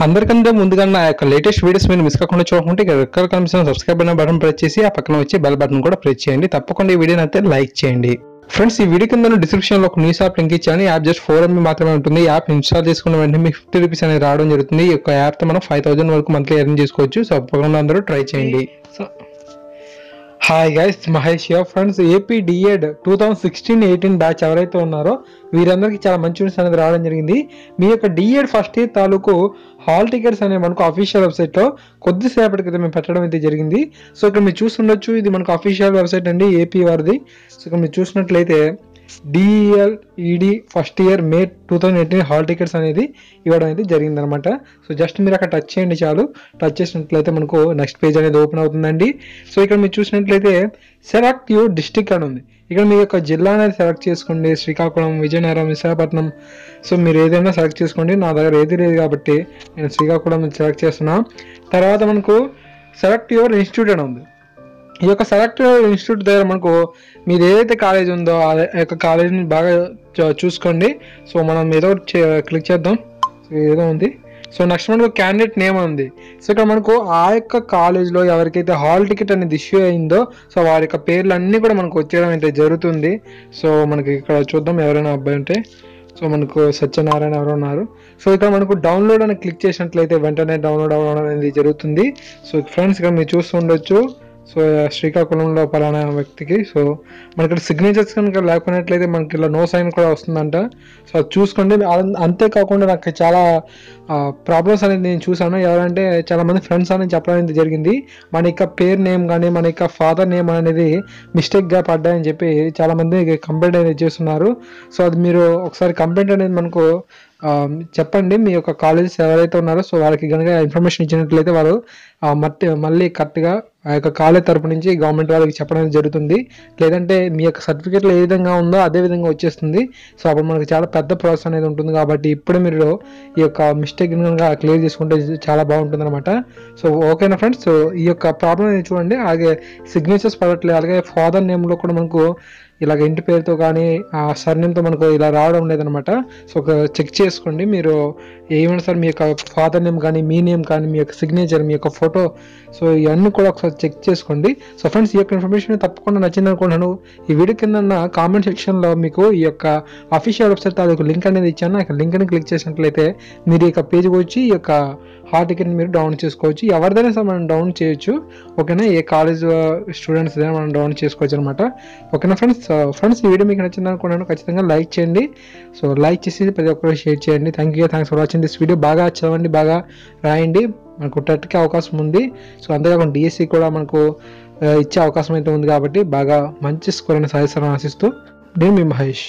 అందరికంటే ముందుగా నా యొక్క లేటెస్ట్ వీడియోస్ మీరు మిస్ కాకుండా చూడకుంటే ఇక్కడ కనిపిస్తున్న సబ్స్క్రైబ్ అనే బటన్ ప్రెస్ చేసి ఆ పక్కన వచ్చి బెల్ బటన్ కూడా ప్రెస్ చేయండి. తప్పకుండా ఈ వీడియోని అయితే లైక్ చేయండి. ఫ్రెండ్స్, ఈ వీడియో కింద డిస్క్రిప్షన్ లో ఒక న్యూస్ యాప్ లింక్ ఇచ్చాను. ఈ యాప్ జస్ట్ 4 MB మాత్రమే ఉంటుంది. ఈ యాప్ ఇన్స్టాల్ చేసుకున్న వెంటనే మీకు 50 రూపీస్ అనేది రావడం జరుగుతుంది. ఈ యొక్క యాప్ తో మనం 5000 వరకు మంత్లీ ఎర్న్ చేసుకోవచ్చు. సో తప్పకుండా అందరూ ట్రై చేయండి. So hi guys, Mahesh here. Friends, AP DEd 2016-18 batch ఎవరైతే ఉన్నారో వీరందరికీ చాలా మంచి న్యూస్ అనేది రావడం జరిగింది. మీ యొక్క డిఎడ్ ఫస్ట్ ఇయర్ తాలూకు హాల్ టికెట్స్ అనేవి మనకు అఫీషియల్ వెబ్సైట్లో కొద్దిసేపటి క్రితం మేము పెట్టడం అయితే జరిగింది. సో ఇక్కడ మీరు చూస్తుండొచ్చు, ఇది మనకు అఫీషియల్ వెబ్సైట్ అండి, ఏపీ వారిది. సో ఇక్కడ మీరు చూసినట్లయితే DLED first year May 2018 hall tickets అనేది ఇవ్వడం అయితే జరిగింది అనమాట. సో జస్ట్ మీరు అక్కడ టచ్ చేయండి చాలు. టచ్ చేసినట్లయితే మనకు నెక్స్ట్ పేజ్ అనేది ఓపెన్ అవుతుందండి. సో ఇక్కడ మీరు చూసినట్లయితే సెలెక్ట్ యువర్ డిస్ట్రిక్ట్ అని ఉంది. ఇక్కడ మీ యొక్క జిల్లా అనేది సెలెక్ట్ చేసుకోండి. శ్రీకాకుళం, విజయనగరం, విశాఖపట్నం. సో మీరు ఏదైనా సెలెక్ట్ చేసుకోండి. నా దగ్గర ఏది లేదు కాబట్టి నేను శ్రీకాకుళం సెలెక్ట్ చేస్తున్నా. తర్వాత మనకు సెలెక్ట్ యువర్ ఇన్స్టిట్యూట్ అని ఉంది. ఈ యొక్క సెలెక్ట్ ఇన్స్టిట్యూట్ దగ్గర మనకు మీరు ఏదైతే కాలేజ్ ఉందో ఆ యొక్క కాలేజ్ని బాగా చూసుకోండి. సో మనం ఏదో క్లిక్ చేద్దాం. సో ఏదో ఉంది. సో నెక్స్ట్ మనకు క్యాండిడేట్ నేమ్ ఉంది. సో ఇక్కడ మనకు ఆ యొక్క కాలేజ్లో ఎవరికైతే హాల్ టికెట్ అనేది ఇష్యూ అయిందో సో వారి యొక్క పేర్లు అన్నీ కూడా మనకు వచ్చేయడం అయితే జరుగుతుంది. సో మనకి ఇక్కడ చూద్దాం ఎవరైనా అబ్బాయి ఉంటే. సో మనకు సత్యనారాయణ ఎవరు ఉన్నారు. సో ఇక్కడ మనకు డౌన్లోడ్ అని క్లిక్ చేసినట్లయితే వెంటనే డౌన్లోడ్ అవ్వడం అనేది జరుగుతుంది. సో ఫ్రెండ్స్, ఇక్కడ మీరు చూస్తూ ఉండొచ్చు. సో శ్రీకాకుళంలో పలానా వ్యక్తికి. సో మనకి ఇక్కడ సిగ్నేచర్స్ కనుక లేకున్నట్లయితే మనకి ఇలా నో సైన్ కూడా వస్తుందంట. సో అది చూసుకోండి. అంతేకాకుండా నాకు చాలా ప్రాబ్లమ్స్ అనేది నేను చూసాను. ఎవరంటే చాలా మంది ఫ్రెండ్స్ అనేది చెప్పడం అనేది జరిగింది. మన యొక్క పేరు నేమ్ కానీ మన యొక్క ఫాదర్ నేమ్ అనేది మిస్టేక్గా పడ్డాయని చెప్పి చాలా మంది కంప్లైంట్ అనేది చేస్తున్నారు. సో అది మీరు ఒకసారి కంప్లైంట్ అనేది మనకు చెప్పండి. మీ యొక్క కాలేజెస్ ఎవరైతే ఉన్నారో సో వాళ్ళకి కనుక ఇన్ఫర్మేషన్ ఇచ్చినట్లయితే వాళ్ళు మళ్ళీ కరెక్ట్గా ఆ యొక్క కాలేజ్ తరపు నుంచి గవర్నమెంట్ వాళ్ళకి చెప్పడం జరుగుతుంది. లేదంటే మీ యొక్క సర్టిఫికేట్లో ఏ విధంగా ఉందో అదే విధంగా వచ్చేస్తుంది. సో అప్పుడు మనకు చాలా పెద్ద ప్రాసెస్ అనేది ఉంటుంది. కాబట్టి ఇప్పుడు మీరు ఈ యొక్క మిస్టేక్ కనుక క్లియర్ చేసుకుంటే చాలా బాగుంటుంది అనమాట. సో ఓకేనా ఫ్రెండ్స్. సో ఈ యొక్క ప్రాబ్లం అనేది చూడండి. అలాగే సిగ్నేచర్స్ పడట్లేదు. అలాగే ఫాదర్ నేమ్లో కూడా మనకు ఇలాగ ఇంటి పేరుతో కానీ ఆ సర్నేమ్తో మనకు ఇలా రావడం లేదనమాట. సో ఒక చెక్ చేసుకోండి. మీరు ఏమైనా సార్ మీ యొక్క ఫాదర్ నేమ్ కానీ మీ నేమ్ కానీ మీ యొక్క సిగ్నేచర్ మీ యొక్క ఫోటో సో ఇవన్నీ కూడా ఒకసారి చెక్ చేసుకోండి. సో ఫ్రెండ్స్, ఈ యొక్క ఇన్ఫర్మేషన్ తప్పకుండా నచ్చింది అనుకుంటున్నాను. ఈ వీడియో కింద కామెంట్ సెక్షన్లో మీకు ఈ యొక్క అఫీషియల్ వెబ్సైట్ తాలూకు లింక్ అనేది ఇచ్చాను. ఆ లింక్ని క్లిక్ చేసినట్లయితే మీరు ఈ యొక్క పేజ్కి వచ్చి ఈ యొక్క హాల్ టికెట్ని మీరు డౌన్లోడ్ చేసుకోవచ్చు. ఎవరిదైనా సరే మనం డౌన్లోడ్ చేయొచ్చు. ఓకేనా, ఏ కాలేజ్ స్టూడెంట్స్ అయినా మనం డౌన్లోడ్ చేసుకోవచ్చు అనమాట. ఓకేనా ఫ్రెండ్స్, ఈ వీడియో మీకు నచ్చింది అనుకున్నాను. ఖచ్చితంగా లైక్ చేయండి. సో లైక్ చేసి ప్రతి ఒక్కరు షేర్ చేయండి. Thanks for watching this video. బాగా చదవండి, బాగా రాయండి. మనకు టెట్కి అవకాశం ఉంది. సో అంతేకాకుండా డిఎస్సి కూడా మనకు ఇచ్చే అవకాశం అయితే ఉంది. కాబట్టి బాగా మంచి స్కోర్ అని సాధిస్తారని ఆశిస్తూ నేను మీ మహేష్.